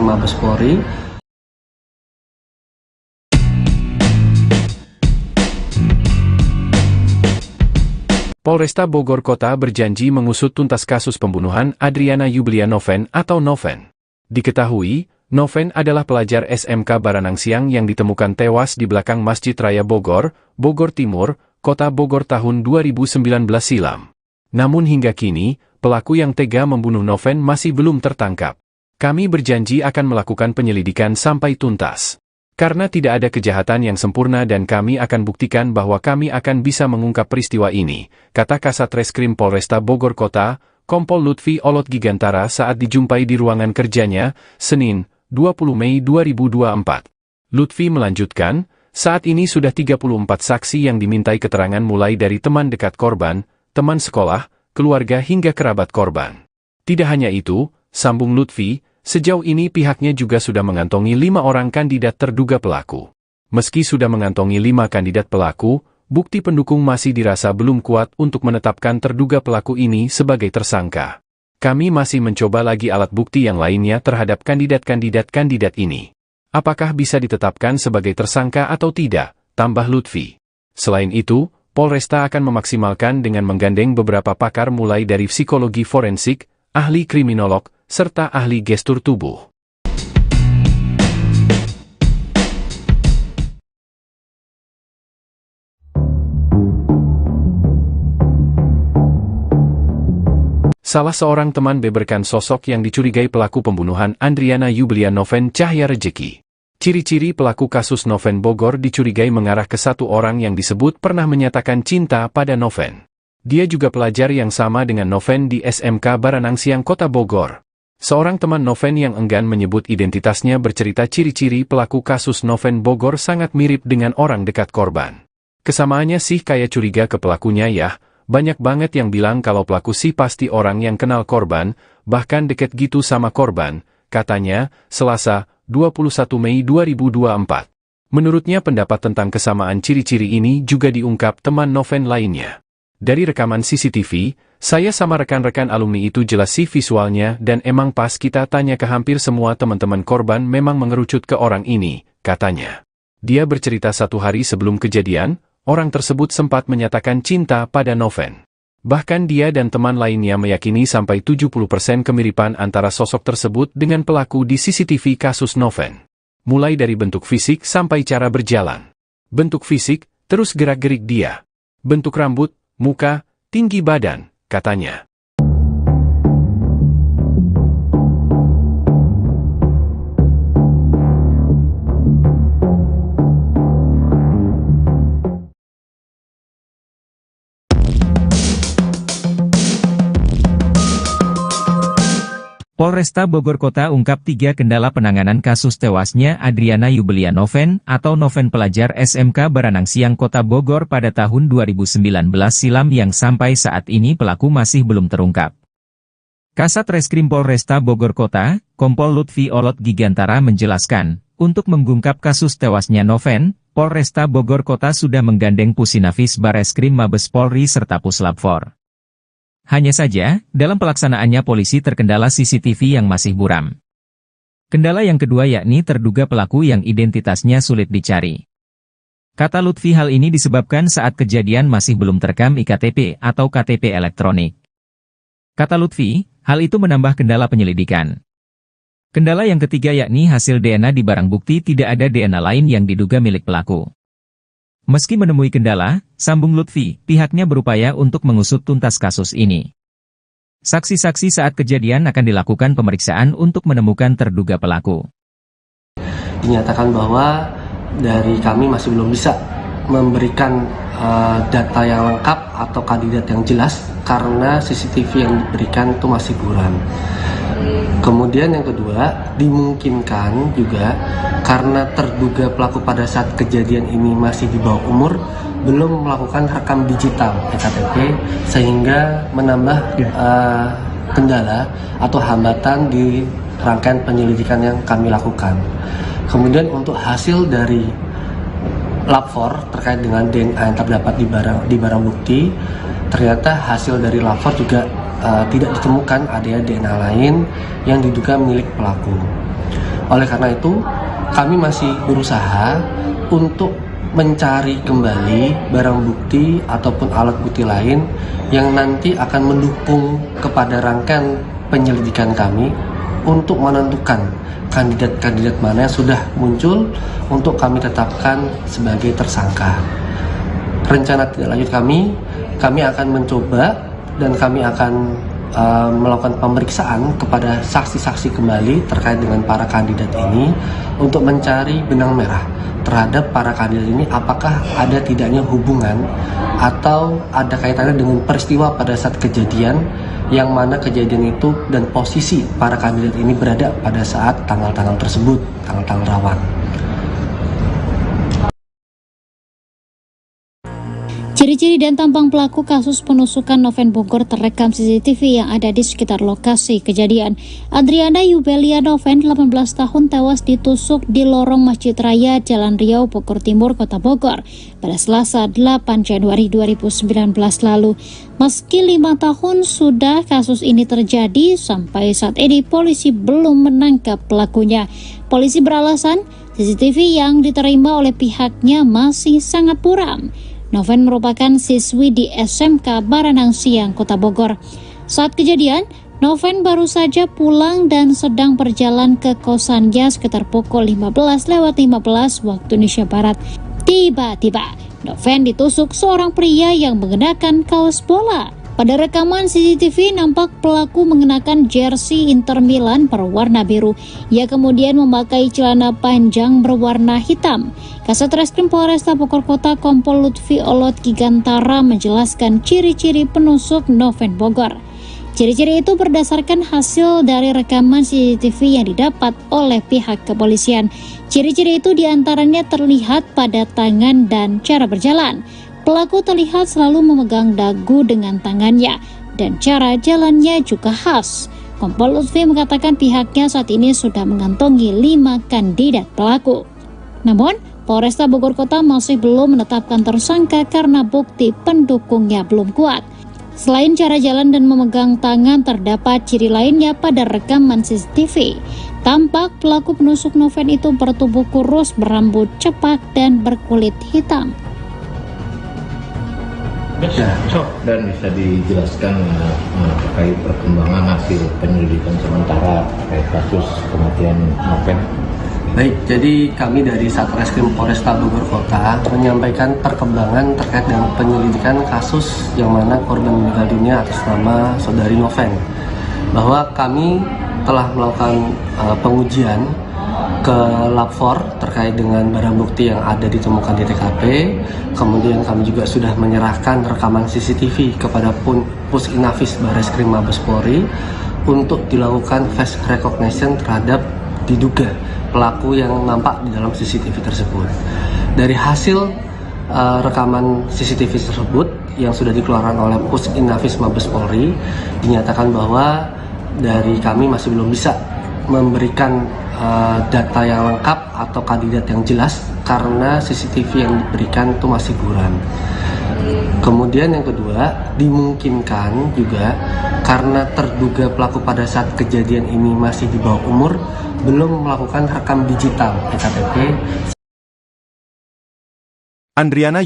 Mabes Polri. Polresta Bogor Kota berjanji mengusut tuntas kasus pembunuhan Adriana Yubelia Noven atau Noven. Diketahui, Noven adalah pelajar SMK Baranangsiang yang ditemukan tewas di belakang Masjid Raya Bogor, Bogor Timur, Kota Bogor tahun 2019 silam. Namun hingga kini, pelaku yang tega membunuh Noven masih belum tertangkap. Kami berjanji akan melakukan penyelidikan sampai tuntas. Karena tidak ada kejahatan yang sempurna dan kami akan buktikan bahwa kami akan bisa mengungkap peristiwa ini, kata Kasat Reskrim Polresta Bogor Kota, Kompol Lutfi Olot Gigantara saat dijumpai di ruangan kerjanya, Senin, 20 Mei 2024. Lutfi melanjutkan, saat ini sudah 34 saksi yang dimintai keterangan mulai dari teman dekat korban, teman sekolah, keluarga hingga kerabat korban. Tidak hanya itu, sambung Lutfi, sejauh ini pihaknya juga sudah mengantongi 5 orang kandidat terduga pelaku. Meski sudah mengantongi 5 kandidat pelaku, bukti pendukung masih dirasa belum kuat untuk menetapkan terduga pelaku ini sebagai tersangka. Kami masih mencoba lagi alat bukti yang lainnya terhadap kandidat ini. Apakah bisa ditetapkan sebagai tersangka atau tidak, tambah Lutfi. Selain itu, Polresta akan memaksimalkan dengan menggandeng beberapa pakar mulai dari psikologi forensik, ahli kriminolog, serta ahli gestur tubuh. Salah seorang teman beberkan sosok yang dicurigai pelaku pembunuhan Adriana Yubelia Noven Cahya Rejeki. Ciri-ciri pelaku kasus Noven Bogor dicurigai mengarah ke satu orang yang disebut pernah menyatakan cinta pada Noven. Dia juga pelajar yang sama dengan Noven di SMK Baranangsiang Kota Bogor. Seorang teman Noven yang enggan menyebut identitasnya bercerita ciri-ciri pelaku kasus Noven Bogor sangat mirip dengan orang dekat korban. Kesamaannya sih kayak curiga ke pelakunya ya, banyak banget yang bilang kalau pelaku sih pasti orang yang kenal korban, bahkan deket gitu sama korban, katanya, Selasa, 21 Mei 2024. Menurutnya pendapat tentang kesamaan ciri-ciri ini juga diungkap teman Noven lainnya. Dari rekaman CCTV, saya sama rekan-rekan alumni itu jelas sih visualnya dan emang pas kita tanya ke hampir semua teman-teman korban memang mengerucut ke orang ini, katanya. Dia bercerita satu hari sebelum kejadian, orang tersebut sempat menyatakan cinta pada Noven. Bahkan dia dan teman lainnya meyakini sampai 70% kemiripan antara sosok tersebut dengan pelaku di CCTV kasus Noven. Mulai dari bentuk fisik sampai cara berjalan. Bentuk fisik, terus gerak-gerik dia. Bentuk rambut, muka, tinggi badan, katanya. Polresta Bogor Kota ungkap 3 kendala penanganan kasus tewasnya Adriana Yubelia Noven atau Noven pelajar SMK Baranangsiang Kota Bogor pada tahun 2019 silam yang sampai saat ini pelaku masih belum terungkap. Kasat Reskrim Polresta Bogor Kota, Kompol Lutfi Olot Gigantara menjelaskan, untuk mengungkap kasus tewasnya Noven, Polresta Bogor Kota sudah menggandeng Pusinafis Bareskrim Mabes Polri serta Puslap 4. Hanya saja, dalam pelaksanaannya polisi terkendala CCTV yang masih buram. Kendala yang kedua yakni terduga pelaku yang identitasnya sulit dicari. Kata Lutfi hal ini disebabkan saat kejadian masih belum terekam IKTP atau KTP elektronik. Kata Lutfi, hal itu menambah kendala penyelidikan. Kendala yang ketiga yakni hasil DNA di barang bukti tidak ada DNA lain yang diduga milik pelaku. Meski menemui kendala, sambung Lutfi, pihaknya berupaya untuk mengusut tuntas kasus ini. Saksi-saksi saat kejadian akan dilakukan pemeriksaan untuk menemukan terduga pelaku. Dinyatakan bahwa dari kami masih belum bisa memberikan data yang lengkap atau kandidat yang jelas karena CCTV yang diberikan itu masih buram. Kemudian yang kedua, dimungkinkan juga karena terduga pelaku pada saat kejadian ini masih di bawah umur, belum melakukan rekam digital EKTP, sehingga menambah kendala atau hambatan di rangkaian penyelidikan yang kami lakukan. Kemudian untuk hasil dari Lab 4 terkait dengan DNA yang terdapat di barang bukti, ternyata hasil dari Lab 4 juga tidak ditemukan adanya DNA lain yang diduga milik pelaku. Oleh karena itu, kami masih berusaha untuk mencari kembali barang bukti ataupun alat bukti lain yang nanti akan mendukung kepada rangkaian penyelidikan kami untuk menentukan kandidat-kandidat mana yang sudah muncul untuk kami tetapkan sebagai tersangka. Rencana tindak lanjut kami akan mencoba dan kami akan melakukan pemeriksaan kepada saksi-saksi kembali terkait dengan para kandidat ini untuk mencari benang merah terhadap para kandidat ini, apakah ada tidaknya hubungan atau ada kaitannya dengan peristiwa pada saat kejadian, yang mana kejadian itu dan posisi para kandidat ini berada pada saat tanggal-tanggal tersebut, tanggal-tanggal rawan. Ciri-ciri dan tampang pelaku kasus penusukan Noven Bogor terekam CCTV yang ada di sekitar lokasi kejadian. Adriana Yubelia Noven, 18 tahun, tewas ditusuk di lorong Masjid Raya Jalan Riau, Bogor Timur, Kota Bogor pada Selasa 8 Januari 2019 lalu. Meski 5 tahun sudah kasus ini terjadi, sampai saat ini polisi belum menangkap pelakunya. Polisi beralasan CCTV yang diterima oleh pihaknya masih sangat buram. Noven merupakan siswi di SMK Baranang Siang, Kota Bogor. Saat kejadian, Noven baru saja pulang dan sedang berjalan ke kosannya sekitar pukul 15:15 waktu Indonesia Barat. Tiba-tiba, Noven ditusuk seorang pria yang mengenakan kaos bola. Pada rekaman CCTV nampak pelaku mengenakan jersey Inter Milan berwarna biru. Ia kemudian memakai celana panjang berwarna hitam. Kasat Reskrim Polresta Bogor Kota Kompol Lutfi Olot Gigantara menjelaskan ciri-ciri penusuk Noven Bogor. Ciri-ciri itu berdasarkan hasil dari rekaman CCTV yang didapat oleh pihak kepolisian. Ciri-ciri itu diantaranya terlihat pada tangan dan cara berjalan. Pelaku terlihat selalu memegang dagu dengan tangannya dan cara jalannya juga khas. Kompol Lutfi mengatakan pihaknya saat ini sudah mengantongi 5 kandidat pelaku. Namun, Polresta Bogor Kota masih belum menetapkan tersangka karena bukti pendukungnya belum kuat. Selain cara jalan dan memegang tangan, terdapat ciri lainnya pada rekaman CCTV. Tampak pelaku penusuk Noven itu bertubuh kurus, berambut cepak, dan berkulit hitam. Dan bisa dijelaskan terkait perkembangan hasil penyelidikan sementara terkait kasus kematian Noven. Baik, jadi kami dari Satreskrim Polresta Bogor Kota menyampaikan perkembangan terkait dengan penyelidikan kasus yang mana korban meninggal dunia atas nama saudari Noven. Bahwa kami telah melakukan pengujian ke Lab4 terkait dengan barang bukti yang ada ditemukan di TKP. Kemudian kami juga sudah menyerahkan rekaman CCTV kepada Pusinafis Barreskrim Mabes Polri untuk dilakukan face recognition terhadap diduga pelaku yang nampak di dalam CCTV tersebut. Dari hasil rekaman CCTV tersebut yang sudah dikeluarkan oleh Pusinafis Mabes Polri, dinyatakan bahwa dari kami masih belum bisa memberikan data yang lengkap atau kandidat yang jelas karena CCTV yang diberikan itu masih buram. Kemudian yang kedua, dimungkinkan juga karena terduga pelaku pada saat kejadian ini masih di bawah umur, belum melakukan rekam digital ektp. Andriana